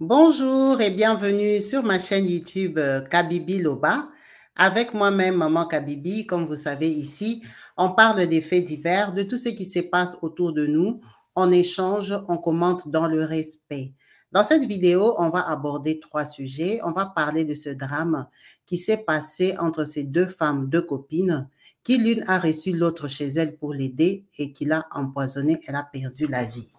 Bonjour et bienvenue sur ma chaîne YouTube Kabibi Loba. Avec moi-même, Maman Kabibi, comme vous savez ici, on parle des faits divers, de tout ce qui se passe autour de nous. On échange, on commente dans le respect. Dans cette vidéo, on va aborder trois sujets. On va parler de ce drame qui s'est passé entre ces deux femmes, deux copines, qui l'une a reçu l'autre chez elle pour l'aider et qui l'a empoisonnée. Elle a perdu la vie.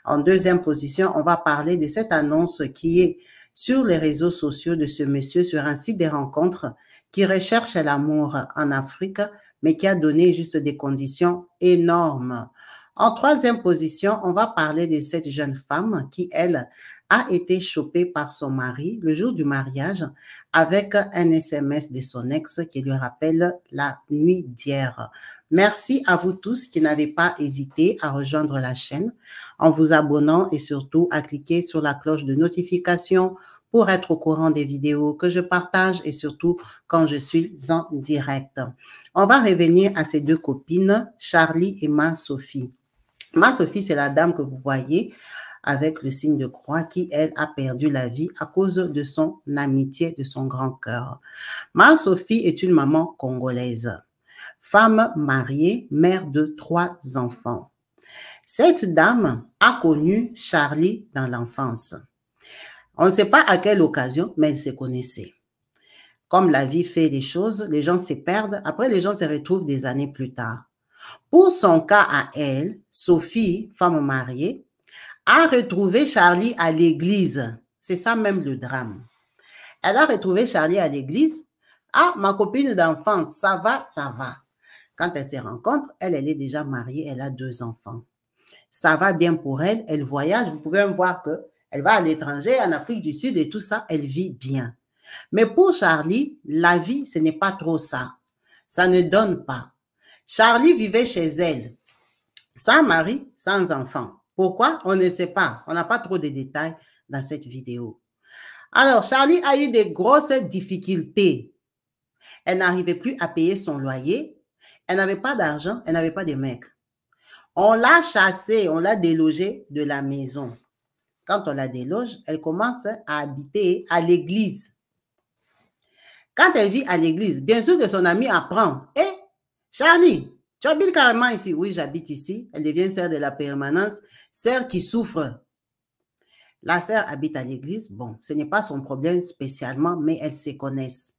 En deuxième position, on va parler de cette annonce qui est sur les réseaux sociaux de ce monsieur sur un site des rencontres qui recherche l'amour en Afrique, mais qui a donné juste des conditions énormes. En troisième position, on va parler de cette jeune femme qui, elle, a été chopée par son mari le jour du mariage avec un SMS de son ex qui lui rappelle la nuit d'hier. Merci à vous tous qui n'avez pas hésité à rejoindre la chaîne en vous abonnant et surtout à cliquer sur la cloche de notification pour être au courant des vidéos que je partage et surtout quand je suis en direct. On va revenir à ces deux copines, Charlie et Ma-Sophie. Ma-Sophie, c'est la dame que vous voyez avec le signe de croix qui, elle, a perdu la vie à cause de son amitié, de son grand cœur. Ma-Sophie est une maman congolaise, femme mariée, mère de 3 enfants. Cette dame a connu Charlie dans l'enfance. On ne sait pas à quelle occasion, mais elle se connaissait. Comme la vie fait des choses, les gens se perdent. Après, les gens se retrouvent des années plus tard. Pour son cas à elle, Sophie, femme mariée, a retrouvé Charlie à l'église. C'est ça même le drame. Elle a retrouvé Charlie à l'église. Ah, ma copine d'enfance, ça va, ça va. Quand elle se rencontre, elle est déjà mariée, elle a 2 enfants. Ça va bien pour elle, elle voyage. Vous pouvez même voir qu'elle va à l'étranger, en Afrique du Sud et tout ça, elle vit bien. Mais pour Charlie, la vie, ce n'est pas trop ça. Ça ne donne pas. Charlie vivait chez elle, sans mari, sans enfant. Pourquoi? On ne sait pas. On n'a pas trop de détails dans cette vidéo. Alors, Charlie a eu des grosses difficultés. Elle n'arrivait plus à payer son loyer. Elle n'avait pas d'argent, elle n'avait pas de mec. On l'a chassée, on l'a délogée de la maison. Quand on la déloge, elle commence à habiter à l'église. Quand elle vit à l'église, bien sûr que son ami apprend. « Hé, Charlie, tu habites carrément ici? » Oui, j'habite ici. Elle devient sœur de la permanence, sœur qui souffre. La sœur habite à l'église. Bon, ce n'est pas son problème spécialement, mais elles se connaissent.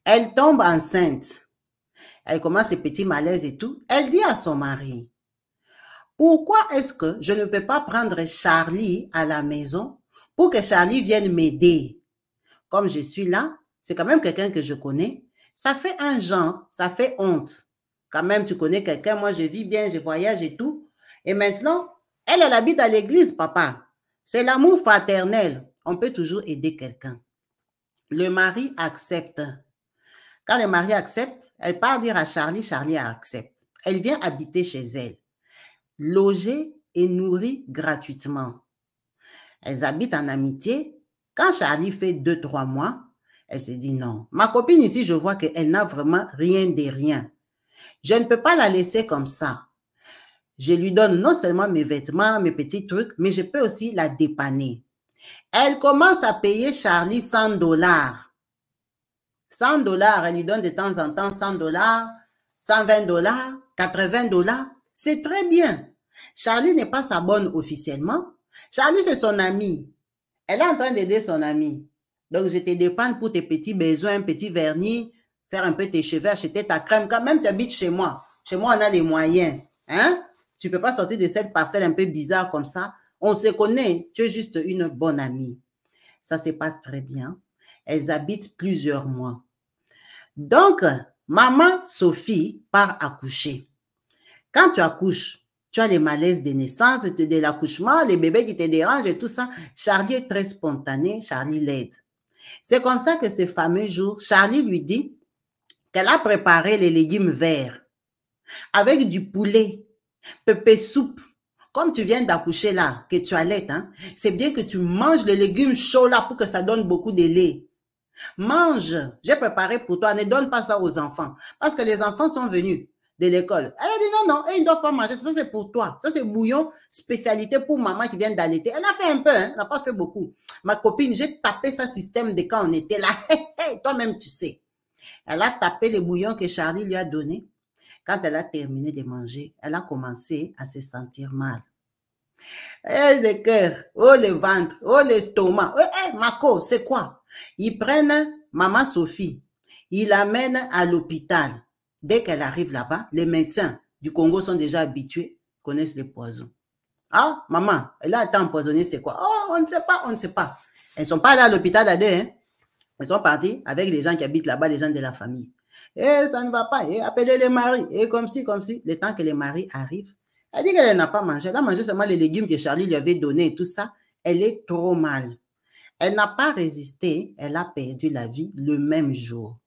Elle tombe enceinte. Elle commence les petits malaises et tout. Elle dit à son mari, pourquoi est-ce que je ne peux pas prendre Charlie à la maison pour que Charlie vienne m'aider? Comme je suis là, c'est quand même quelqu'un que je connais. Ça fait un genre, ça fait honte. Quand même, tu connais quelqu'un, moi je vis bien, je voyage et tout. Et maintenant, elle habite à l'église, papa. C'est l'amour fraternel. On peut toujours aider quelqu'un. Le mari accepte. Quand le mari accepte, elle part dire à Charlie, Charlie accepte. Elle vient habiter chez elle. Logée et nourrie gratuitement. Elles habitent en amitié. Quand Charlie fait 2-3 mois, elle se dit non. Ma copine ici, je vois qu'elle n'a vraiment rien de rien. Je ne peux pas la laisser comme ça. Je lui donne non seulement mes vêtements, mes petits trucs, mais je peux aussi la dépanner. Elle commence à payer Charlie 100 $. 100 $, elle lui donne de temps en temps 100 $, 120 $, 80 $. C'est très bien. Charlie n'est pas sa bonne officiellement. Charlie, c'est son ami. Elle est en train d'aider son ami. Donc, je te dépanne pour tes petits besoins, petit vernis, faire un peu tes cheveux, acheter ta crème. Quand même, tu habites chez moi. Chez moi, on a les moyens. Hein? Tu ne peux pas sortir de cette parcelle un peu bizarre comme ça. On se connaît. Tu es juste une bonne amie. Ça se passe très bien. Elles habitent plusieurs mois. Donc, maman Sophie part accoucher. Quand tu accouches, tu as les malaises de naissance, de l'accouchement, les bébés qui te dérangent et tout ça. Charlie est très spontané, Charlie l'aide. C'est comme ça que ce fameux jour, Charlie lui dit qu'elle a préparé les légumes verts avec du poulet, pépé soupe. Comme tu viens d'accoucher là, que tu allaites, hein, c'est bien que tu manges les légumes chauds là pour que ça donne beaucoup de lait. Mange, j'ai préparé pour toi, ne donne pas ça aux enfants. Parce que les enfants sont venus de l'école. Elle a dit non, non, ils ne doivent pas manger, ça c'est pour toi. Ça c'est bouillon, spécialité pour maman qui vient d'allaiter. Elle a fait un peu, hein, elle n'a pas fait beaucoup. ma copine, j'ai tapé sa système de quand on était là. Toi-même, tu sais. Elle a tapé le bouillon que Charlie lui a donné. Quand elle a terminé de manger, elle a commencé à se sentir mal. Eh, le cœur, oh le ventre, oh l'estomac. Marco, c'est quoi? Ils prennent maman Sophie, ils l'amènent à l'hôpital. Dès qu'elle arrive là-bas, les médecins du Congo sont déjà habitués, connaissent les poisons. Ah, maman, elle a été empoisonnée, c'est quoi? Oh, on ne sait pas, on ne sait pas. Elles ne sont pas allées à l'hôpital à deux, hein? Elles sont parties avec les gens qui habitent là-bas, les gens de la famille. Et ça ne va pas, et appelez les maris, et comme si, le temps que les maris arrivent, elle dit qu'elle n'a pas mangé, elle a mangé seulement les légumes que Charlie lui avait donnés et tout ça, elle est trop mal. Elle n'a pas résisté, elle a perdu la vie le même jour.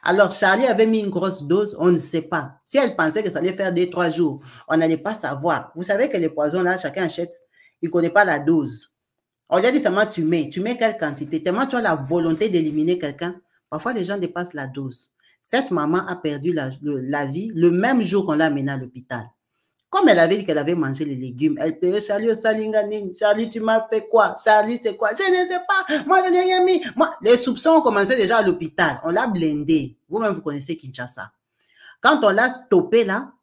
Alors, Charlie avait mis une grosse dose, on ne sait pas. Si elle pensait que ça allait faire 2-3 jours, on n'allait pas savoir. Vous savez que les poisons, là, chacun achète, il ne connaît pas la dose. On lui a dit seulement tu mets quelle quantité. Tellement tu as la volonté d'éliminer quelqu'un, parfois les gens dépassent la dose. Cette maman a perdu la vie le même jour qu'on l'a amenée à l'hôpital. Comme elle avait dit qu'elle avait mangé les légumes, elle pleurait, Charlie au Salinganine, Charlie, tu m'as fait quoi? Charlie, c'est quoi? Je ne sais pas, moi je n'ai rien mis. Moi, les soupçons ont commencé déjà à l'hôpital, on l'a blindé. Vous-même, vous connaissez Kinshasa. Quand on l'a stoppé là,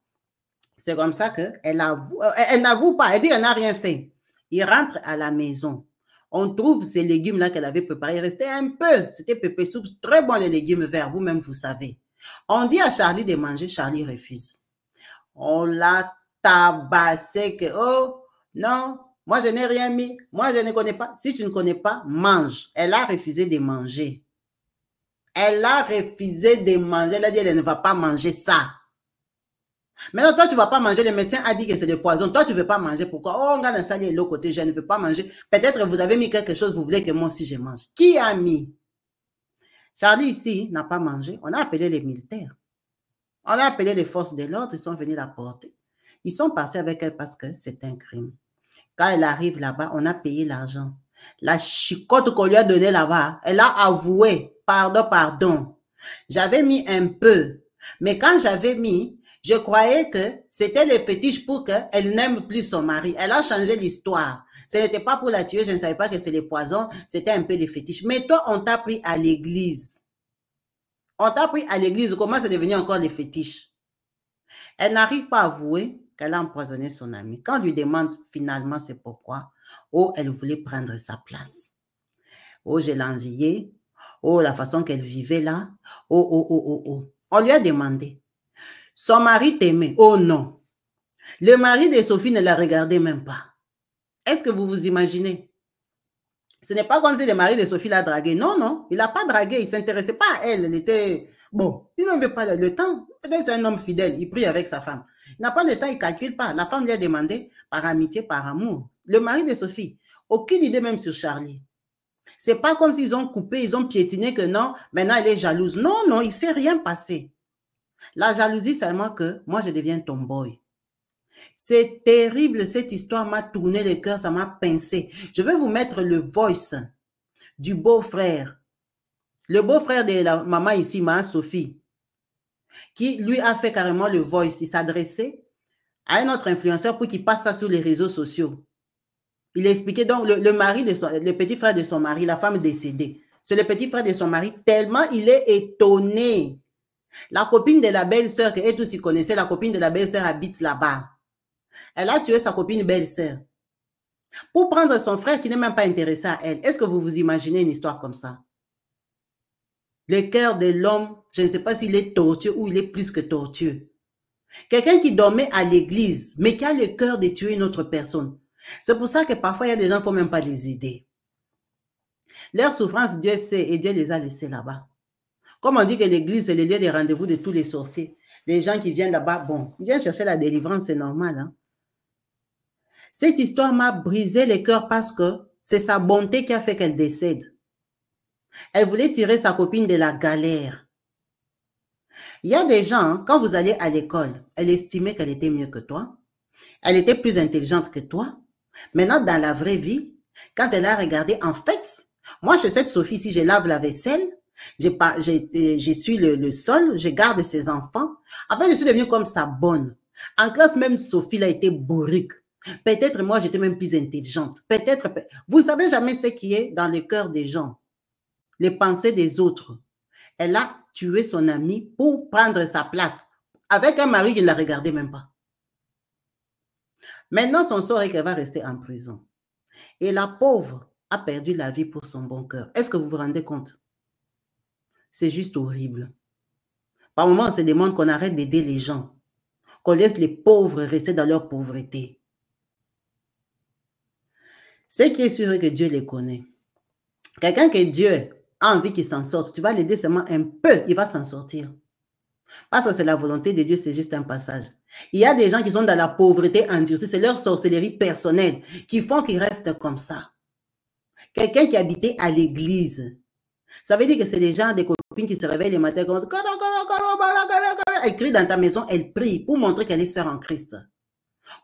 c'est comme ça qu'elle n'avoue pas, elle dit qu'elle n'a rien fait. Il rentre à la maison. On trouve ces légumes-là qu'elle avait préparés. Il restait un peu. C'était pépé soupe. Très bon, les légumes verts. Vous-même, vous savez. On dit à Charlie de manger. Charlie refuse. On l'a tabassé que, oh, non, moi, je n'ai rien mis. Moi, je ne connais pas. Si tu ne connais pas, mange. Elle a refusé de manger. Elle a refusé de manger. Elle a dit, elle ne va pas manger ça. Maintenant, toi, tu ne vas pas manger. Le médecin a dit que c'est des poisons. Toi, tu ne veux pas manger. Pourquoi? Oh, on regarde un salier de l'autre côté. Je ne veux pas manger. Peut-être vous avez mis quelque chose. Vous voulez que moi aussi, je mange. Qui a mis? Charlie, ici, n'a pas mangé. On a appelé les militaires. On a appelé les forces de l'ordre. Ils sont venus la porter. Ils sont partis avec elle parce que c'est un crime. Quand elle arrive là-bas, on a payé l'argent. La chicotte qu'on lui a donnée là-bas, elle a avoué. Pardon, pardon. J'avais mis un peu. Mais quand j'avais mis, je croyais que c'était les fétiches pour qu'elle n'aime plus son mari. Elle a changé l'histoire. Ce n'était pas pour la tuer, je ne savais pas que c'était les poisons, c'était un peu des fétiches. Mais toi, on t'a pris à l'église. On t'a pris à l'église, comment c'est devenu encore les fétiches? Elle n'arrive pas à avouer qu'elle a empoisonné son ami. Quand on lui demande finalement c'est pourquoi, oh, elle voulait prendre sa place. Oh, je l'enviais. Oh, la façon qu'elle vivait là. Oh, oh, oh, oh, oh. On lui a demandé. Son mari t'aimait. Oh non. Le mari de Sophie ne la regardait même pas. Est-ce que vous vous imaginez? Ce n'est pas comme si le mari de Sophie l'a dragué. Non, non. Il n'a pas dragué. Il ne s'intéressait pas à elle. Elle était... Bon, il n'avait pas le temps. Peut-être c'est un homme fidèle. Il prie avec sa femme. Il n'a pas le temps. Il ne calcule pas. La femme lui a demandé par amitié, par amour. Le mari de Sophie, aucune idée même sur Charlie. C'est pas comme s'ils ont coupé, ils ont piétiné que non, maintenant elle est jalouse. Non, non, il ne s'est rien passé. La jalousie seulement que moi je deviens tomboy. C'est terrible, cette histoire m'a tourné le cœur, ça m'a pincé. Je vais vous mettre le voice du beau-frère. Le beau-frère de la maman ici, ma Sophie, qui lui a fait carrément le voice. Il s'adressait à un autre influenceur pour qu'il passe ça sur les réseaux sociaux. Il expliquait donc le petit frère de son mari, la femme décédée. C'est le petit frère de son mari, tellement il est étonné. La copine de la belle-sœur, que eux tous ils connaissaient, la copine de la belle-sœur habite là-bas. Elle a tué sa copine belle-sœur pour prendre son frère qui n'est même pas intéressé à elle. Est-ce que vous vous imaginez une histoire comme ça? Le cœur de l'homme, je ne sais pas s'il est tortueux ou il est plus que tortueux. Quelqu'un qui dormait à l'église, mais qui a le cœur de tuer une autre personne. C'est pour ça que parfois, il y a des gens, il ne faut même pas les aider. Leur souffrance, Dieu sait, et Dieu les a laissés là-bas. Comme on dit que l'église, c'est le lieu des rendez-vous de tous les sorciers. Les gens qui viennent là-bas, bon, ils viennent chercher la délivrance, c'est normal. Hein? Cette histoire m'a brisé le cœur parce que c'est sa bonté qui a fait qu'elle décède. Elle voulait tirer sa copine de la galère. Il y a des gens, hein, quand vous allez à l'école, elle estimait qu'elle était mieux que toi. Elle était plus intelligente que toi. Maintenant, dans la vraie vie, quand elle a regardé, en fait, moi, chez cette Sophie, si je lave la vaisselle, j'essuie le sol, je garde ses enfants. En fait, je suis devenue comme sa bonne. En classe, même Sophie, elle a été bourrique. Peut-être moi, j'étais même plus intelligente. Peut-être, vous ne savez jamais ce qui est dans le cœur des gens, les pensées des autres. Elle a tué son ami pour prendre sa place, avec un mari qui ne la regardait même pas. Maintenant, son sort est qu'elle va rester en prison. Et la pauvre a perdu la vie pour son bon cœur. Est-ce que vous vous rendez compte? C'est juste horrible. Par moments, on se demande qu'on arrête d'aider les gens, qu'on laisse les pauvres rester dans leur pauvreté. Ce qui est sûr est que Dieu les connaît. Quelqu'un que Dieu a envie qu'il s'en sorte, tu vas l'aider seulement un peu, il va s'en sortir. Parce que c'est la volonté de Dieu, c'est juste un passage. Il y a des gens qui sont dans la pauvreté endurcie, c'est leur sorcellerie personnelle qui font qu'ils restent comme ça. Quelqu'un qui habitait à l'église, ça veut dire que c'est des gens, des copines qui se réveillent le matin, comme ça, elle crie dans ta maison, elle prie pour montrer qu'elle est sœur en Christ.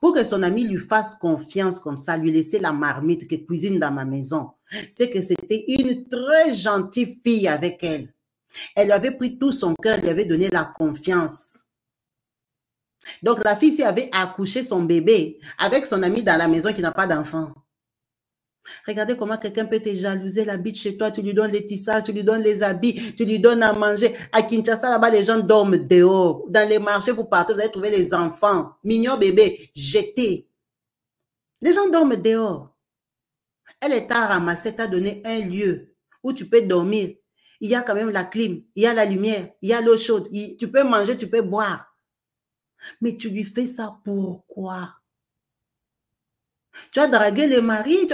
Pour que son ami lui fasse confiance comme ça, lui laisser la marmite qui cuisine dans ma maison. C'est que c'était une très gentille fille avec elle. Elle lui avait pris tout son cœur, lui avait donné la confiance. Donc la fille avait accouché son bébé avec son ami dans la maison qui n'a pas d'enfant. Regardez comment quelqu'un peut te jalouser, il habite chez toi, tu lui donnes les tissages, tu lui donnes les habits, tu lui donnes à manger. À Kinshasa, là-bas, les gens dorment dehors. Dans les marchés, vous partez, vous allez trouver les enfants, mignons bébés, jetés. Les gens dorment dehors. Elle t'a ramassé, t'a donné un lieu où tu peux dormir. Il y a quand même la clim, il y a la lumière, il y a l'eau chaude, tu peux manger, tu peux boire. Mais tu lui fais ça pourquoi? Tu as dragué le mari.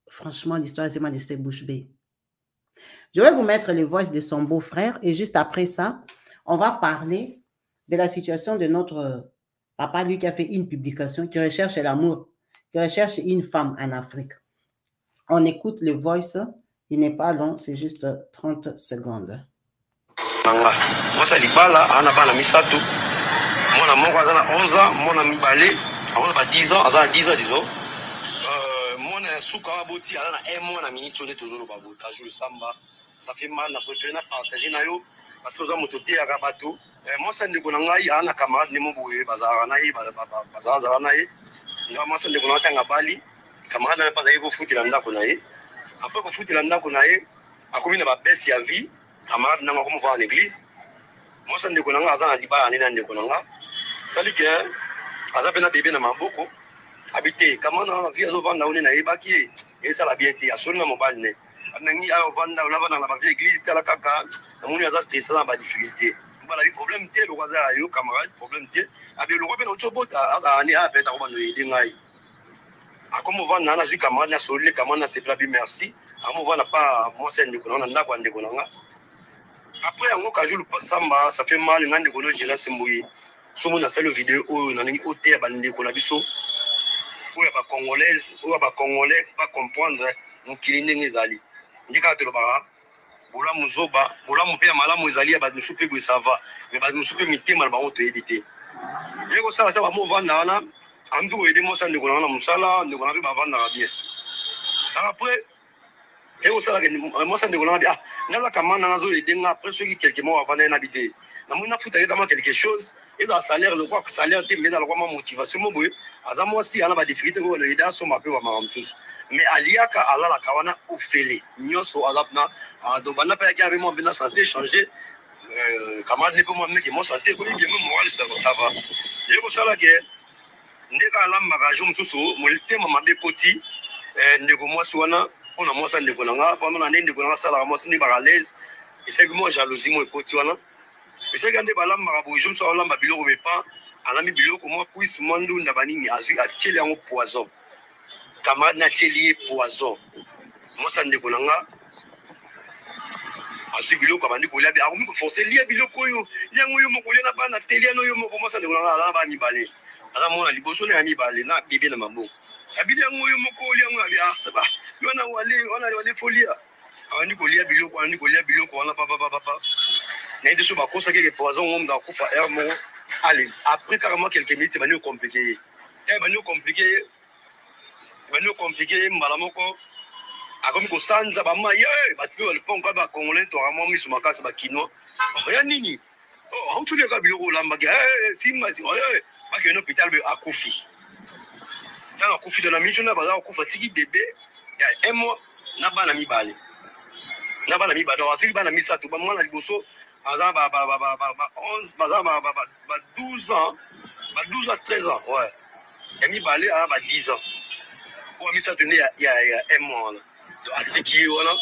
Franchement, l'histoire, c'est moi de ces bouches bées. Je vais vous mettre les voix de son beau-frère et juste après ça, on va parler de la situation de notre papa, lui qui a fait une publication, qui recherche l'amour, qui recherche une femme en Afrique. On écoute le voice, il n'est pas long, c'est juste 30 secondes. Moi, c'est Libala, on a pas la misato. Moi, on a 11 ans, moi, on a 10 ans, on a 10 ans, disons. Moi, on a souka boti, on a un mois, on a minute, on est toujours au babou, t'as joué le samba. Ça fait mal, on a préféré partager nayo, parce que vous avez mototé à Gabato. Moi, c'est de Konangaï, on a camarade, Nemo Boué, Bazaranaï, Bazaranaï. Moi, c'est de Konangaï, Bali. Camarade n'a pas allé vous foutre l'anda Konaï. Après, vous foutre l'anda Konaï, à combien de baisse ya vie, camarade n'a pas comment voir l'église. Moi, c'est de Konangaï, Azan Aliba, Anina de Konangaï. Ça dit que, Azapena bébé n'a pas beaucoup. Habité, comment on a vu à Zovan, on est baki, et ça l'a bien été, à Solna Mobile. Nangi a Vanda, on a dans la vieille église, Kalakaka, on a stressé dans la difficulté. Voilà, le problème, c'est le voisin, camarade, problème, c'est, avec le Robin Ochobot, à Ania, à Peta, on va nous aider. A comme on va dans la camarade, na solide, camarade, na c'est pas bien, merci. À mon va n'a pas, moi, c'est un déconnant, on a pas un déconnant. Après, en cas où le samba, ça fait mal, on a un déconnant, j'ai la symbolique. Si on a fait le vidéo, on a un hôtel à Bandé, on a vu ça. Où il y a des Congolaises, où il y a des Congolais, pas comprendre, mon killing les alliés. Ndi ka telo bara bola muzoba bola mpe mala mozali ba musupe bo ça va mais ba musupe mitema ba oto éviter yeko sala ta ba mo vanda na andu aider mo sa ndeko na musala ndeko na ba vanda bien après yeko sala ke mo sa ndeko na bien ngala kamana nazo aider nga après ceux qui quelques mois avant d'habiter na mona futa évidemment quelque chose et ça salaire le quoi salaire te mais dans le quoi motivation mo boy azamo si ana ba difficulté ko le aider so ma pe ba mamsusu mais aliaka ala la kawana ofele nyoso alapna do bana pa ya vraiment bien santé changer camarade ne peut moi que moi santé ko bien moral ça va yeko sala ke ndeka la magajo msusu mulite mama be poti ndeko moi swana on a moi ça ndeko nanga pendant l'année ndeko nanga sala moi c'est ba à l'aise et c'est que moi jalousie moi poti wana et c'est gande ba la magajo je me suis lamba biloko mais pas alami biloko moi puisse mandu ndabanini azu atile en poison camarade na telier poison moi ça ndeko nanga azu biloko bandi kolia bi akomi ko forcer lia biloko yo yango yo moko na bana telia no yo moko moi ça ndeko nanga ala ba mibale ala mona liboso na mibale na bibi na maboko abili yango yo moko yango abi asaba yo na wale folia awani kolia biloko wana papa na ndeso ba kosa ke poison ngom da kufa er mo allez après carrément quelques minutes bani compliqué bani compliqué mbala moko akomi ko sanza ba maye batu ba ponka ba congolais to ramo misu makasa ba kino ya nini oh hautulia ka biloko lamba ke simba si ba ke no hôpital be akufi Dans la coufi de la mission, on a coufi bébé, il y a un mois, n'a pas mis balé. N'a pas mis balé. On a dit qu'il ça tout. Moi, la liboso, 11, 12 ans, 12 à 13 ans, ouais. Il a mis balé à 10 ans. On a mis ça il y a un mois. À Tiki, voilà.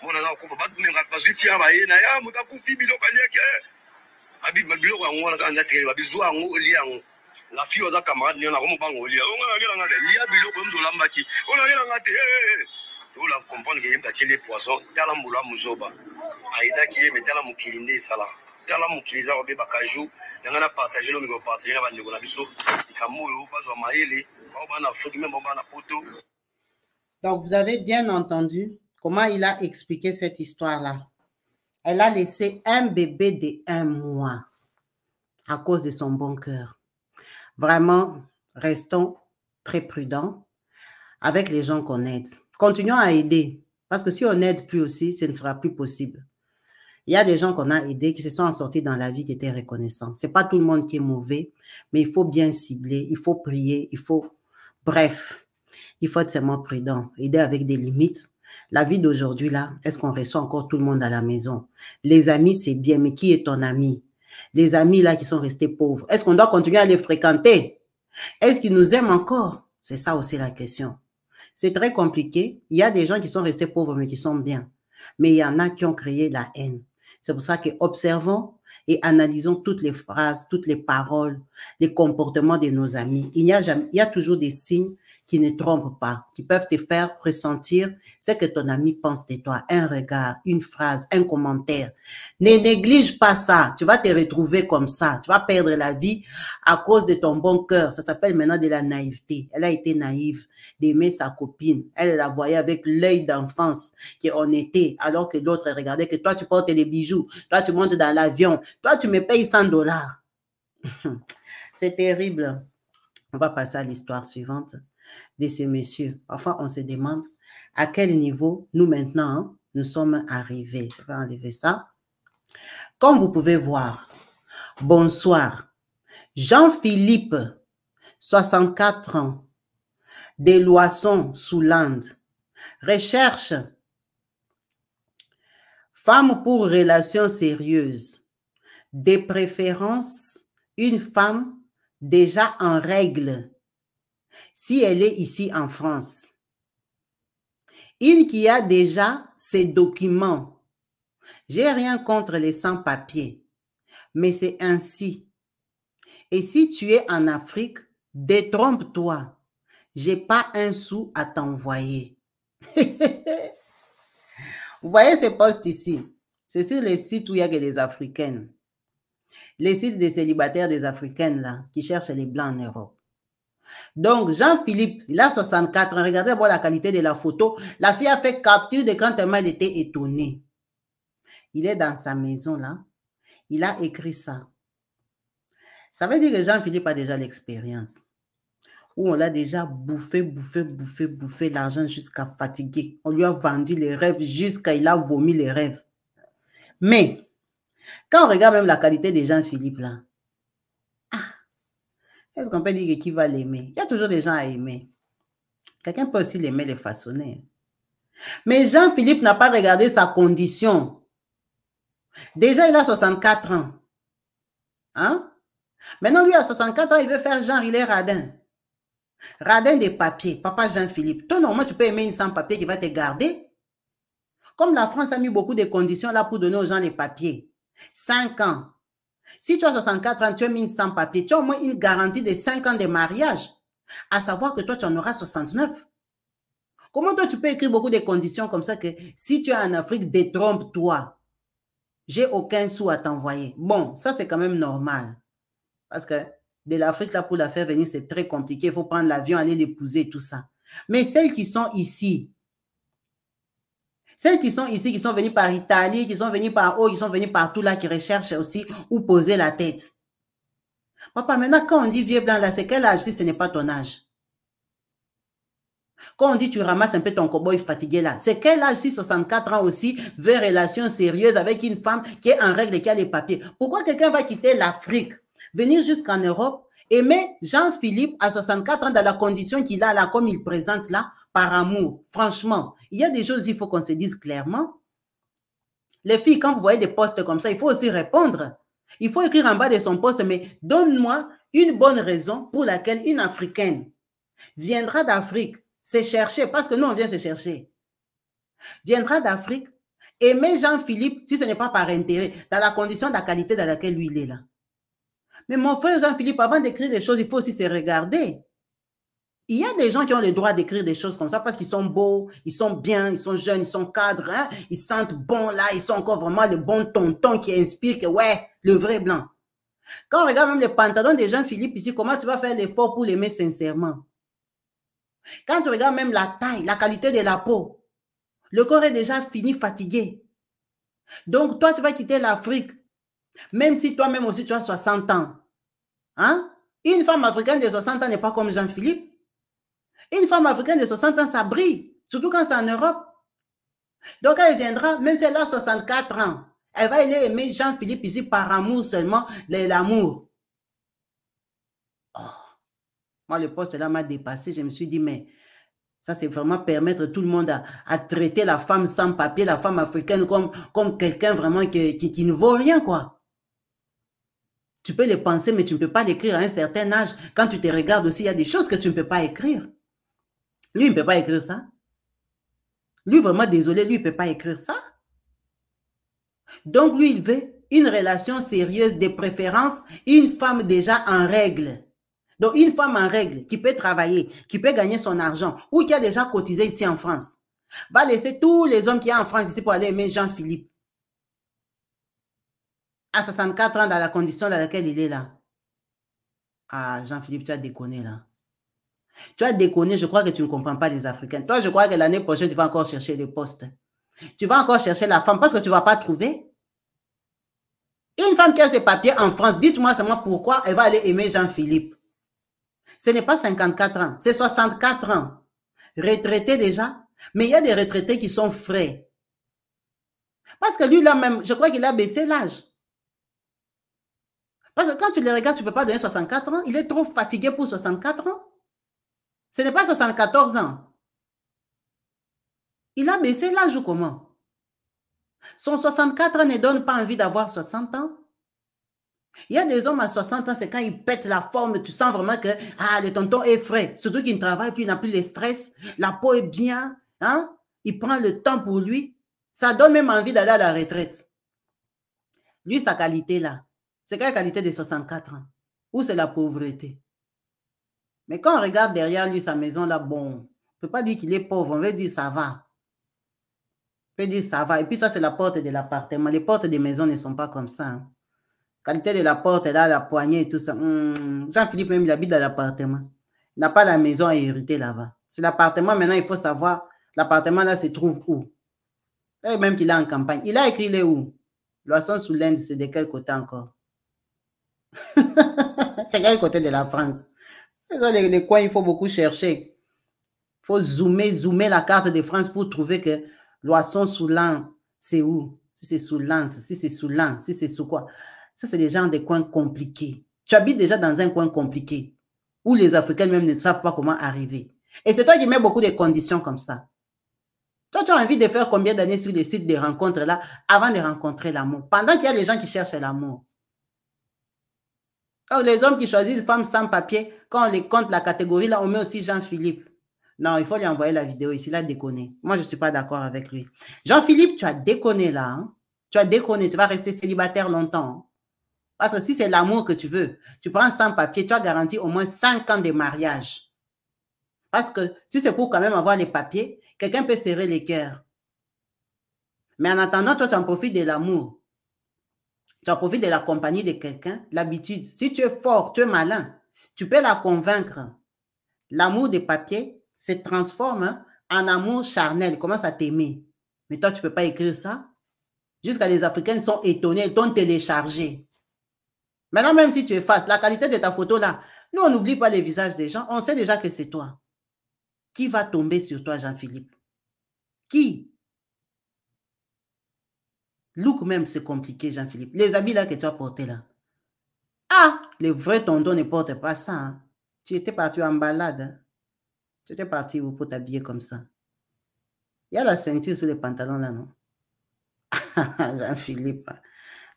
On a coufi, pas de fille à bailler, n'a pas de coufi, bilo baliaké. Abi bilo on a quand on a besoin on liang. La fille aux camarades, il y a un homme bango liang. On a rien à dire. Il y a bilo comme de la mati. On a rien à dire. On a comprendre qu'il y a des poissons. Tala mula muzoba. Aïda qui est mais tala mukilinde sala. Tala mukiliza obe bakaju. N'anga partager le micro partager na bandi kona biso. Ikamoyo bazo maele. Ba na fruit même ba na poto. Donc vous avez bien entendu comment il a expliqué cette histoire-là. Elle a laissé un bébé de 1 mois à cause de son bon cœur. Vraiment, restons très prudents avec les gens qu'on aide. Continuons à aider, parce que si on n'aide plus aussi, ce ne sera plus possible. Il y a des gens qu'on a aidés qui se sont en sortis dans la vie qui étaient reconnaissants. Ce n'est pas tout le monde qui est mauvais, mais il faut bien cibler, il faut prier, il faut... Bref, il faut être seulement prudent, aider avec des limites. La vie d'aujourd'hui, là, est-ce qu'on reçoit encore tout le monde à la maison? Les amis, c'est bien, mais qui est ton ami? Les amis, là, qui sont restés pauvres, est-ce qu'on doit continuer à les fréquenter? Est-ce qu'ils nous aiment encore? C'est ça aussi la question. C'est très compliqué. Il y a des gens qui sont restés pauvres, mais qui sont bien. Mais il y en a qui ont créé la haine. C'est pour ça que observons et analysons toutes les phrases, toutes les paroles, les comportements de nos amis. Il y a toujours des signes qui ne trompent pas, qui peuvent te faire ressentir ce que ton ami pense de toi. Un regard, une phrase, un commentaire. Ne néglige pas ça. Tu vas te retrouver comme ça. Tu vas perdre la vie à cause de ton bon cœur. Ça s'appelle maintenant de la naïveté. Elle a été naïve d'aimer sa copine. Elle la voyait avec l'œil d'enfance qu'on était, alors que l'autre regardait que toi, tu portes des bijoux. Toi, tu montes dans l'avion. Toi, tu me payes $100. C'est terrible. On va passer à l'histoire suivante de ces messieurs. Parfois, on se demande à quel niveau nous maintenant, nous sommes arrivés. Je vais enlever ça. Comme vous pouvez voir, bonsoir. Jean-Philippe, 64 ans, des Loissons, sous l'Inde. Recherche femme pour relations sérieuses. De préférence, une femme déjà en règle, si elle est ici en France. Une qui a déjà ses documents. J'ai rien contre les sans-papiers, mais c'est ainsi. Et si tu es en Afrique, détrompe-toi. J'ai pas un sou à t'envoyer. Vous voyez ces postes ici? C'est sur les sites où il y a que des Africaines. Les sites des célibataires des Africaines là, qui cherchent les Blancs en Europe. Donc, Jean-Philippe, il a 64 ans. Regardez la qualité de la photo. La fille a fait capture d'écran tellement elle était étonnée. Il est dans sa maison là. Il a écrit ça. Ça veut dire que Jean-Philippe a déjà l'expérience. Où on l'a déjà bouffé l'argent jusqu'à fatiguer. On lui a vendu les rêves jusqu'à il a vomi les rêves. Mais, quand on regarde même la qualité de Jean-Philippe là, est-ce qu'on peut dire qui va l'aimer? Il y a toujours des gens à aimer. Quelqu'un peut aussi l'aimer, les façonner. Mais Jean-Philippe n'a pas regardé sa condition. Déjà, il a 64 ans. Hein? Maintenant, lui, à 64 ans, il veut faire genre, il est radin. Radin des papiers. Papa Jean-Philippe. Toi, normalement, tu peux aimer une sans-papier qui va te garder. Comme la France a mis beaucoup de conditions là pour donner aux gens les papiers. 5 ans. Si tu as 64 ans, tu as mis une sans-papier, tu as au moins une garantie de 5 ans de mariage. À savoir que toi, tu en auras 69. Comment toi, tu peux écrire beaucoup de conditions comme ça que si tu es en Afrique, détrompe-toi. J'ai aucun sou à t'envoyer. Bon, ça, c'est quand même normal. Parce que de l'Afrique, là, pour la faire venir, c'est très compliqué. Il faut prendre l'avion, aller l'épouser, tout ça. Mais celles qui sont ici, qui sont venues par Italie, qui sont venues par qui sont venues partout là, qui recherchent aussi où poser la tête. Papa, maintenant, quand on dit vieux blanc là, c'est quel âge si ce n'est pas ton âge? Quand on dit tu ramasses un peu ton cow-boy fatigué là, c'est quel âge si 64 ans aussi veut relation sérieuse avec une femme qui est en règle et qui a les papiers? Pourquoi quelqu'un va quitter l'Afrique, venir jusqu'en Europe Aimer Jean-Philippe à 64 ans dans la condition qu'il a là, comme il présente là, par amour. Franchement, il y a des choses, il faut qu'on se dise clairement. Les filles, quand vous voyez des posts comme ça, il faut aussi répondre. Il faut écrire en bas de son poste, mais donne-moi une bonne raison pour laquelle une Africaine viendra d'Afrique se chercher, parce que nous, on vient se chercher. Viendra d'Afrique, aimer Jean-Philippe, si ce n'est pas par intérêt, dans la condition de la qualité dans laquelle lui, il est là. Mais mon frère Jean-Philippe, avant d'écrire des choses, il faut aussi se regarder. Il y a des gens qui ont le droit d'écrire des choses comme ça parce qu'ils sont beaux, ils sont bien, ils sont jeunes, ils sont cadres, hein? Ils sentent bon là, ils sont encore vraiment le bon tonton qui inspire que ouais, le vrai blanc. Quand on regarde même les pantalons des Jean-Philippe ici, comment tu vas faire l'effort pour l'aimer sincèrement? Quand tu regardes même la taille, la qualité de la peau, le corps est déjà fini, fatigué. Donc toi, tu vas quitter l'Afrique, même si toi-même aussi tu as 60 ans. Hein? Une femme africaine de 60 ans n'est pas comme Jean-Philippe. Une femme africaine de 60 ans, ça brille, surtout quand c'est en Europe. Donc, elle viendra, même si elle a 64 ans, elle va aller aimer Jean-Philippe ici par amour seulement, l'amour. Oh. Moi, le poste là m'a dépassé. Je me suis dit, mais ça, c'est vraiment permettre tout le monde à traiter la femme sans papier, la femme africaine comme quelqu'un vraiment qui ne vaut rien, quoi. Tu peux les penser, mais tu ne peux pas l'écrire à un certain âge. Quand tu te regardes aussi, il y a des choses que tu ne peux pas écrire. Lui, il ne peut pas écrire ça. Lui, vraiment désolé, lui, il ne peut pas écrire ça. Donc, lui, il veut une relation sérieuse, de préférence, une femme déjà en règle. Donc, une femme en règle qui peut travailler, qui peut gagner son argent ou qui a déjà cotisé ici en France, va laisser tous les hommes qui sont en France ici pour aller aimer Jean-Philippe. À 64 ans, dans la condition dans laquelle il est là. Ah, Jean-Philippe, tu as déconné là. Tu as déconné, je crois que tu ne comprends pas les Africains. Toi, je crois que l'année prochaine, tu vas encore chercher des postes. Tu vas encore chercher la femme parce que tu ne vas pas trouver. Une femme qui a ses papiers en France, dites-moi seulement pourquoi elle va aller aimer Jean-Philippe. Ce n'est pas 54 ans, c'est 64 ans. Retraité déjà, mais il y a des retraités qui sont frais. Parce que lui, là même, je crois qu'il a baissé l'âge. Parce que quand tu le regardes, tu ne peux pas donner 64 ans. Il est trop fatigué pour 64 ans. Ce n'est pas 74 ans. Il a baissé l'âge ou comment? Son 64 ans ne donne pas envie d'avoir 60 ans. Il y a des hommes à 60 ans, c'est quand ils pètent la forme, tu sens vraiment que le tonton est frais. Surtout qu'il ne travaille plus, il n'a plus le stress, la peau est bien, hein? Il prend le temps pour lui. Ça donne même envie d'aller à la retraite. Lui, sa qualité là, c'est quelle qualité de 64 ans? Ou c'est la pauvreté? Mais quand on regarde derrière lui, sa maison là, bon, on ne peut pas dire qu'il est pauvre, on veut dire ça va. On peut dire ça va. Et puis ça, c'est la porte de l'appartement. Les portes des maisons ne sont pas comme ça. Hein. Qualité de la porte, là, la poignée et tout ça. Jean-Philippe, même, il habite dans l'appartement. Il n'a pas la maison à hériter là-bas. C'est l'appartement, maintenant, il faut savoir, l'appartement là se trouve où. Et même qu'il est en campagne. Il a écrit les où. Loisson sous l'Inde, c'est de quel côté encore? C'est quel côté de la France? Les coins, il faut beaucoup chercher. Il faut zoomer la carte de France pour trouver que Loisson sous l'Inde, c'est où? Si c'est sous Lens, si c'est sous Lens, si c'est sous quoi? Ça, c'est des gens des coins compliqués. Tu habites déjà dans un coin compliqué où les Africains même ne savent pas comment arriver. Et c'est toi qui mets beaucoup de conditions comme ça. Toi, tu as envie de faire combien d'années sur les sites de rencontres là avant de rencontrer l'amour? Pendant qu'il y a des gens qui cherchent l'amour. Les hommes qui choisissent femmes sans papier, quand on les compte la catégorie là, on met aussi Jean-Philippe. Non, il faut lui envoyer la vidéo ici. Il a déconné. Moi, je ne suis pas d'accord avec lui. Jean-Philippe, tu as déconné là. Hein? Tu as déconné. Tu vas rester célibataire longtemps. Hein? Parce que si c'est l'amour que tu veux, tu prends sans papier, tu as garanti au moins 5 ans de mariage. Parce que si c'est pour quand même avoir les papiers, quelqu'un peut serrer les cœurs. Mais en attendant, toi, tu en profites de l'amour. Tu en profites de la compagnie de quelqu'un, l'habitude. Si tu es fort, tu es malin, tu peux la convaincre. L'amour des papiers se transforme en amour charnel. Il commence à t'aimer. Mais toi, tu ne peux pas écrire ça. Jusqu'à les Africains sont étonnés, ils t'ont téléchargé. Maintenant, même si tu effaces la qualité de ta photo là, nous, on n'oublie pas les visages des gens. On sait déjà que c'est toi. Qui va tomber sur toi, Jean-Philippe? Qui? Look même, c'est compliqué, Jean-Philippe. Les habits là que tu as portés là. Ah, les vrais tontons ne portent pas ça. Hein. Tu étais parti en balade. Hein. Tu étais parti où pour t'habiller comme ça? Il y a la ceinture sur les pantalons là, non? Jean-Philippe.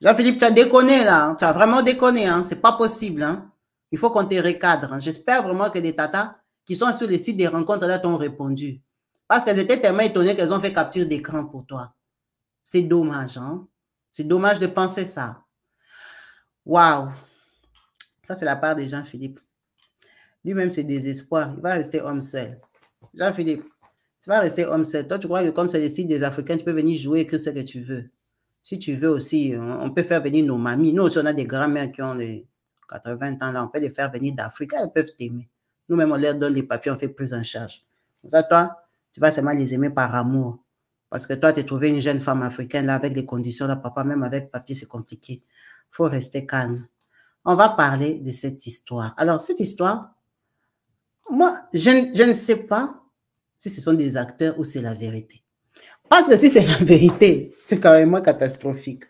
Jean-Philippe, tu as déconné là. Hein. Tu as vraiment déconné. Hein. C'est pas possible. Hein. Il faut qu'on te recadre. Hein. J'espère vraiment que les tatas qui sont sur les sites des rencontres là t'ont répondu. Parce qu'elles étaient tellement étonnées qu'elles ont fait capture d'écran pour toi. C'est dommage. Hein. C'est dommage de penser ça. Waouh. Ça, c'est la part de Jean-Philippe. Lui-même, c'est désespoir. Il va rester homme seul. Jean-Philippe, tu vas rester homme seul. Toi, tu crois que comme c'est le site des Africains, tu peux venir jouer que ce que tu veux. Si tu veux aussi, on peut faire venir nos mamies. Nous aussi, on a des grands-mères qui ont les 80 ans. Là, on peut les faire venir d'Afrique. Elles peuvent t'aimer. Nous-mêmes, on leur donne les papiers, on fait prise en charge. Comme ça, toi, tu vas seulement les aimer par amour. Parce que toi, tu as trouvé une jeune femme africaine là, avec les conditions là, papa, même avec papier, c'est compliqué. Il faut rester calme. On va parler de cette histoire. Alors, cette histoire, moi, je ne sais pas si ce sont des acteurs ou c'est la vérité. Parce que si c'est la vérité, c'est carrément catastrophique.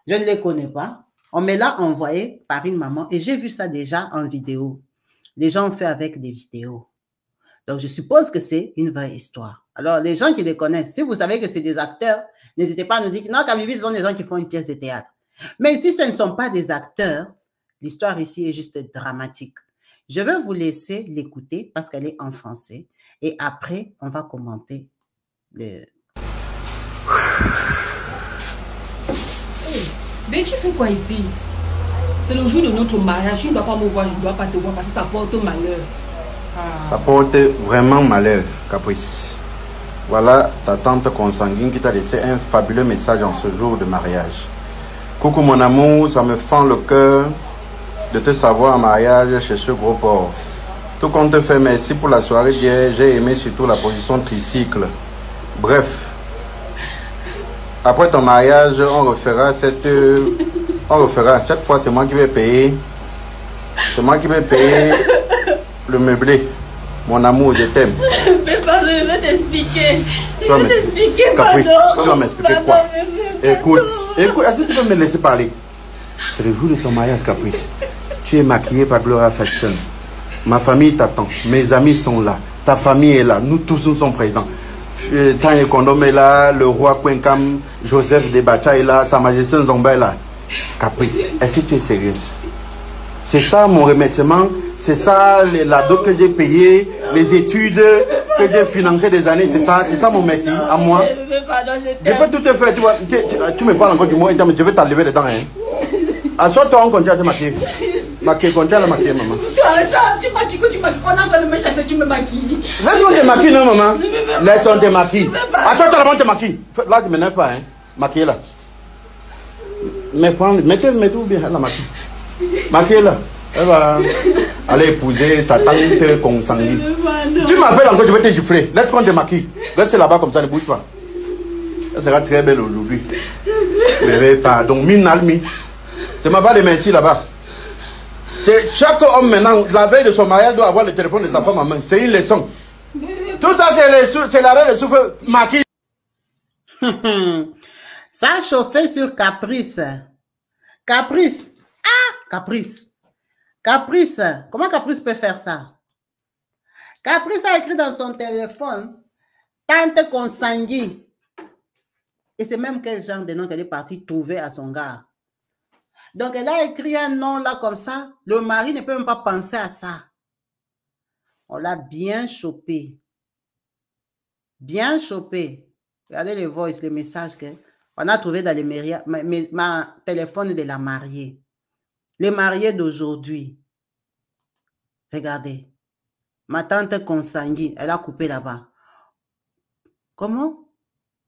Je ne les connais pas. On me l'a envoyé par une maman et j'ai vu ça déjà en vidéo. Les gens ont fait avec des vidéos. Donc, je suppose que c'est une vraie histoire. Alors, les gens qui les connaissent, si vous savez que c'est des acteurs, n'hésitez pas à nous dire que non, Kabibi, ce sont des gens qui font une pièce de théâtre. Mais si ce ne sont pas des acteurs, l'histoire ici est juste dramatique. Je vais vous laisser l'écouter parce qu'elle est en français. Et après, on va commenter le... Mais tu fais quoi ici? C'est le jour de notre mariage. Tu ne dois pas me voir, je ne dois pas te voir parce que ça porte malheur. Ah. Ça porte vraiment malheur, Caprice. Voilà ta tante consanguine qui t'a laissé un fabuleux message en ce jour de mariage. Coucou mon amour, ça me fend le cœur de te savoir en mariage chez ce gros porc. Tout compte fait, merci pour la soirée d'hier. J'ai aimé surtout la position tricycle. Bref, après ton mariage, on refera cette fois, c'est moi qui vais payer. C'est moi qui vais payer le meublé. Mon amour, je t'aime. Mais pardon, je vais t'expliquer. Je vais t'expliquer, pardon. Tu vas m'expliquer quoi? Écoute, est-ce que tu peux me laisser parler? C'est le jour de ton mariage, Caprice. Tu es maquillée par Gloria Fashion. Ma famille t'attend. Mes amis sont là. Ta famille est là. Nous tous, nous sommes présents. Tanya Kondom est là. Le roi Kwenkam, Joseph Debacha est là. Sa Majesté Nzomba est là. Caprice, est-ce que tu es sérieuse? C'est ça mon remerciement. C'est ça la dot que j'ai payé. Les études que j'ai financées des années. C'est ça mon merci à moi. Je peux tout te faire. Tu me parles encore du mot. Je vais t'enlever les dents. Hein. Assois-toi, on continue à te maquiller. Continue à la maquiller, maman. Tu maquilles, on a dans le méchant, tu me maquilles. Laisse-moi te maquiller, non, maman. Laisse-moi te maquiller. Attends, t'as la te maquille. Là, tu ne m'énerves pas, hein. Maquille-la. Mettez où bien la maquille. Maquille-la. Elle va aller épouser sa tante consanguine. Tu m'appelles encore, je vais te gifler. Laisse-moi te maquille. Reste là-bas comme ça, ne bouge pas. Elle sera très belle aujourd'hui. Mais pardon, Minalmi. C'est ma part de merci là-bas. Chaque homme maintenant, la veille de son mariage, doit avoir le téléphone de sa femme en main. C'est une leçon. Tout ça, c'est l'arrêt de souffle maquille. Ça a chauffé sur Caprice. Caprice. Ah, Caprice. Caprice. Comment Caprice peut faire ça? Caprice a écrit dans son téléphone tante consanguine. Et c'est même quel genre de nom qu'elle est partie trouver à son gars. Donc, elle a écrit un nom là comme ça. Le mari ne peut même pas penser à ça. On l'a bien chopé. Bien chopé. Regardez les voices, les messages qu'on a trouvé dans les téléphone de la mariée. Les mariés d'aujourd'hui. Regardez. Ma tante consanguine, elle a coupé là-bas. Comment?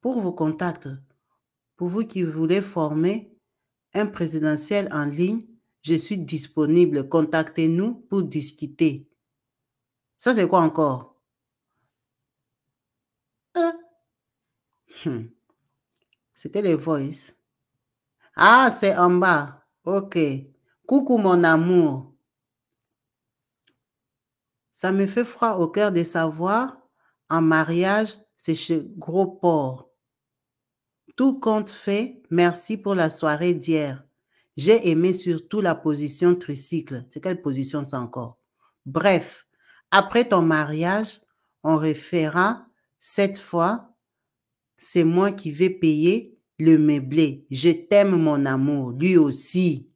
Pour vos contacts. Pour vous qui voulez former un présidentiel en ligne, je suis disponible. Contactez-nous pour discuter. Ça, c'est quoi encore? C'était les voices. Ah, c'est en bas. Ok. Coucou mon amour. Ça me fait froid au cœur de savoir, en mariage, c'est chez Gros Porc. Tout compte fait, merci pour la soirée d'hier. J'ai aimé surtout la position tricycle. C'est quelle position ça encore? Bref, après ton mariage, on refera cette fois, c'est moi qui vais payer le meublé. Je t'aime, mon amour. Lui aussi.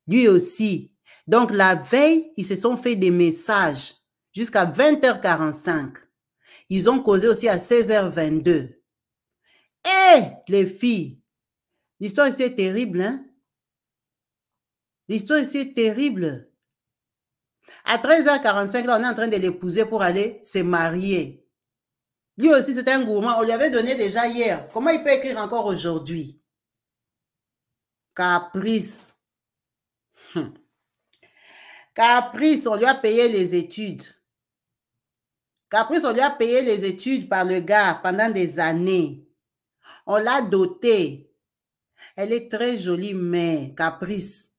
Lui aussi. Donc, la veille, ils se sont fait des messages jusqu'à 20h45. Ils ont causé aussi à 16h22. Eh, les filles, l'histoire ici est terrible, hein? L'histoire ici est terrible. À 13h45, là, on est en train de l'épouser pour aller se marier. Lui aussi, c'était un gourmand. On lui avait donné déjà hier. Comment il peut écrire encore aujourd'hui? Caprice. Caprice, on lui a payé les études. Caprice, on lui a payé les études par le gars pendant des années. On l'a dotée. Elle est très jolie, mais Caprice.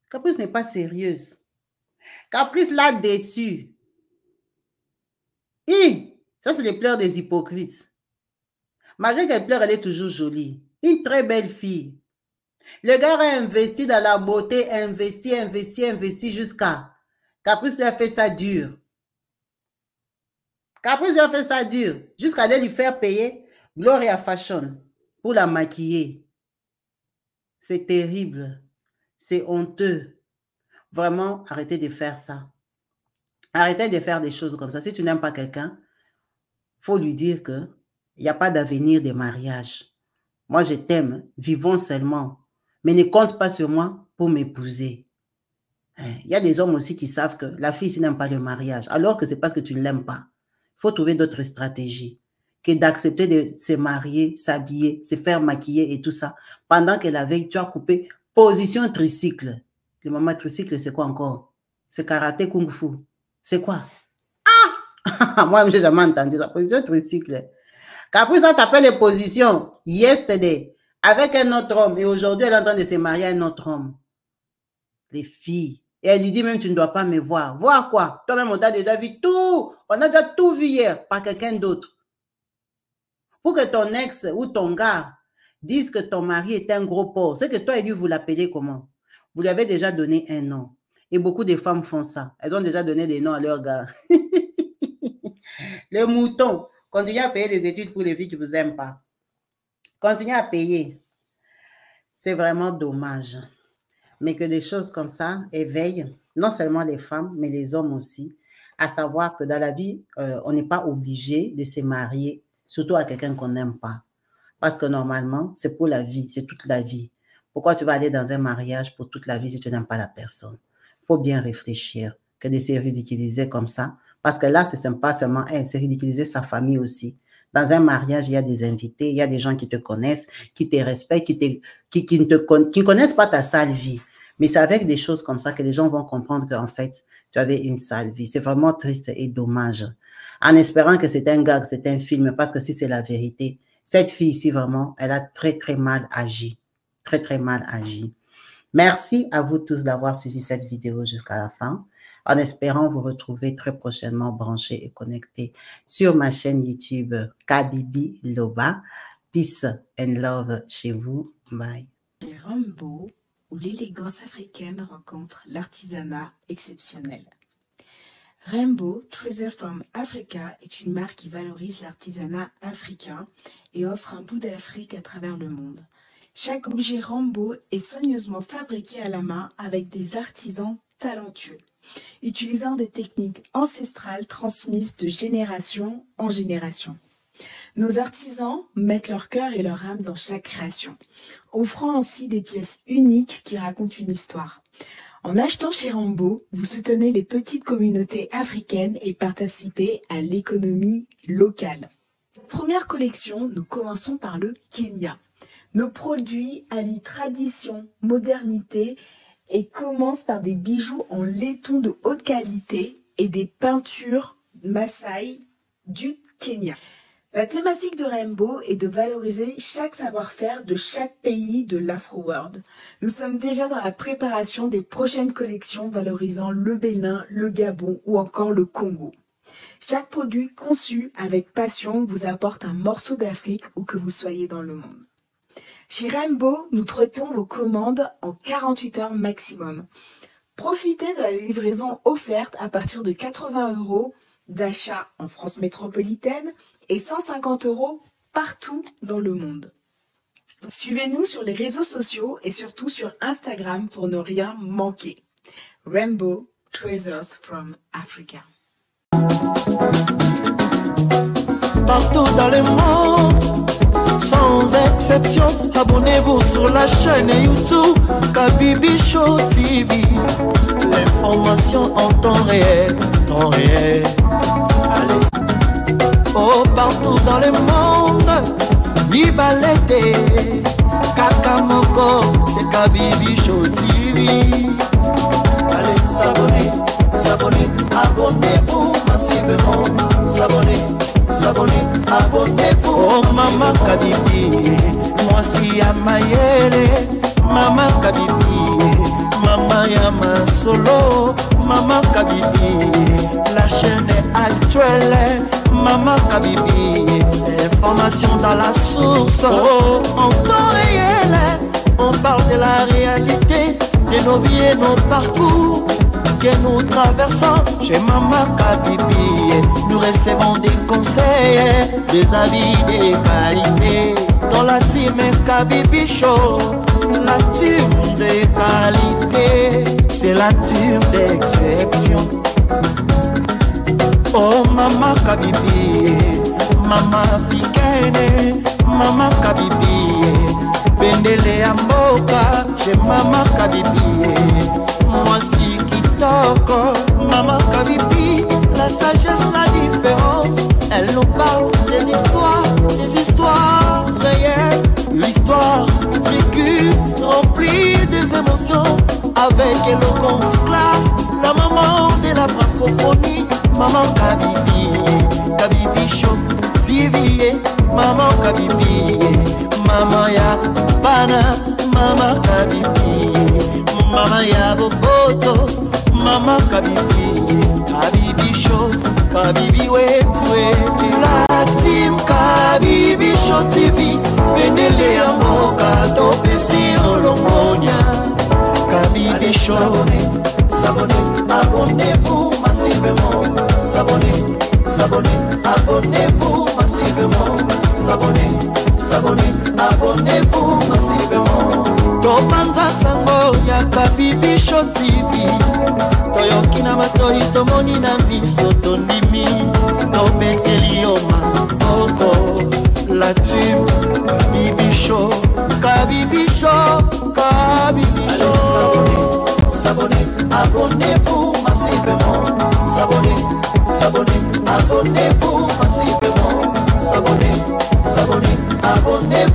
Caprice n'est pas sérieuse. Caprice l'a déçue. Ça, c'est les pleurs des hypocrites. Malgré qu'elle pleure, elle est toujours jolie. Une très belle fille. Le gars a investi dans la beauté, investi jusqu'à. Caprice lui a fait ça dur. Caprice lui a fait ça dur. Jusqu'à aller lui faire payer Gloria Fashion pour la maquiller. C'est terrible. C'est honteux. Vraiment, arrêtez de faire ça. Arrêtez de faire des choses comme ça. Si tu n'aimes pas quelqu'un, il faut lui dire qu'il n'y a pas d'avenir de mariage. Moi, je t'aime. Vivons seulement. Mais ne compte pas sur moi pour m'épouser. Il y a des hommes aussi qui savent que la fille ici n'aime pas le mariage, alors que c'est parce que tu ne l'aimes pas. Il faut trouver d'autres stratégies que d'accepter de se marier, s'habiller, se faire maquiller et tout ça. Pendant que la veille, tu as coupé position tricycle. Le maman tricycle, c'est quoi encore? C'est karaté kung fu. C'est quoi? Ah! Moi, je n'ai jamais entendu ça. Position tricycle. Caprice a tapé les positions yesterday avec un autre homme et aujourd'hui, elle est en train de se marier à un autre homme. Les filles. Et elle lui dit même, tu ne dois pas me voir. Voir quoi? Toi-même, on t'a déjà vu tout. On a déjà tout vu hier par quelqu'un d'autre. Pour que ton ex ou ton gars dise que ton mari est un gros porc, c'est que toi et lui, vous l'appelez comment? Vous lui avez déjà donné un nom. Et beaucoup de femmes font ça. Elles ont déjà donné des noms à leurs gars. Le mouton. Continuez à payer des études pour les filles qui ne vous aiment pas. Continuez à payer. C'est vraiment dommage. Mais que des choses comme ça éveillent non seulement les femmes, mais les hommes aussi, à savoir que dans la vie, on n'est pas obligé de se marier, surtout à quelqu'un qu'on n'aime pas. Parce que normalement, c'est pour la vie, c'est toute la vie. Pourquoi tu vas aller dans un mariage pour toute la vie si tu n'aimes pas la personne? Il faut bien réfléchir que de se ridiculiser comme ça. Parce que là, c'est pas seulement elle, c'est ridiculiser sa famille aussi. Dans un mariage, il y a des invités, il y a des gens qui te connaissent, qui te respectent, qui ne connaissent pas ta sale vie. Mais c'est avec des choses comme ça que les gens vont comprendre qu'en fait, tu avais une sale vie. C'est vraiment triste et dommage. En espérant que c'est un gag, c'est un film, parce que si c'est la vérité, cette fille ici, vraiment, elle a très, très mal agi. Très, très mal agi. Merci à vous tous d'avoir suivi cette vidéo jusqu'à la fin. En espérant vous retrouver très prochainement branchés et connectés sur ma chaîne YouTube Kabibi Loba. Peace and love chez vous. Bye. Rainbow, où l'élégance africaine rencontre l'artisanat exceptionnel. Rainbow, Treasure from Africa, est une marque qui valorise l'artisanat africain et offre un bout d'Afrique à travers le monde. Chaque objet Rainbow est soigneusement fabriqué à la main avec des artisans talentueux, utilisant des techniques ancestrales transmises de génération en génération. Nos artisans mettent leur cœur et leur âme dans chaque création, offrant ainsi des pièces uniques qui racontent une histoire. En achetant chez Rainbow, vous soutenez les petites communautés africaines et participez à l'économie locale. Première collection, nous commençons par le Kenya. Nos produits allient tradition, modernité et commencent par des bijoux en laiton de haute qualité et des peintures Maasai du Kenya. La thématique de Rainbow est de valoriser chaque savoir-faire de chaque pays de l'Afro-World. Nous sommes déjà dans la préparation des prochaines collections valorisant le Bénin, le Gabon ou encore le Congo. Chaque produit conçu avec passion vous apporte un morceau d'Afrique où que vous soyez dans le monde. Chez Rainbow, nous traitons vos commandes en 48 heures maximum. Profitez de la livraison offerte à partir de 80 € d'achat en France métropolitaine et 150 € partout dans le monde. Suivez-nous sur les réseaux sociaux et surtout sur Instagram pour ne rien manquer. Rainbow Treasures from Africa. Partout dans le monde, sans exception, abonnez-vous sur la chaîne YouTube Kabibi Show TV. L'information en temps réel, temps réel. Allez. Oh, partout dans le monde, Bibalete, Kakamoko, c'est Kabibi Show TV. Allez, s'abonner, s'abonner, abonnez-vous massivement, s'abonner. Abonnez-vous. Oh Maman Kabibi, moi si ya mayele, Maman Kabibi, Maman Yama Solo, Maman Kabibi, la chaîne est actuelle, Maman Kabibi, information dans la source. Oh, en temps réel, on parle de la réalité, de nos vies et nos parcours que nous traversons chez Maman Kabibi. Nous recevons des conseils, des avis, des qualités. Dans la team Kabibi Show, la team de qualité, c'est la team d'exception. Oh Maman Kabibi, Maman africaine, Maman Kabibi, Bendele Amboka chez Maman Kabibi. Moi si Kitoko, Maman Kabibi, la sagesse, la différence. Elle nous parle des histoires réelles, l'histoire vécue, remplie des émotions, avec éloquence, classe, la maman de la francophonie, Maman Kabibi, Kabibi Show TV, Maman Kabibi, Maman ya Bana, Maman Kabibi, Maman ya Boboto, Maman Kabibi, Kabibi Show, Kabibi wetwe. La team Kabibi Show TV, Benele Amboka, Topesi Olongonia. Kabibi Show, abonnez-vous massivement, abonnez-vous massivement, abonnez-vous massivement. Topanza sango ya Kabibi Show TV, toyoki na matoi tomoni na miso tondimi, tobeteli yo makoko. La team Kabibi Show, Kabibi Show, Kabibi Show. Abonnez-vous massivement, abonnez-vous massivement, abonnez-vous.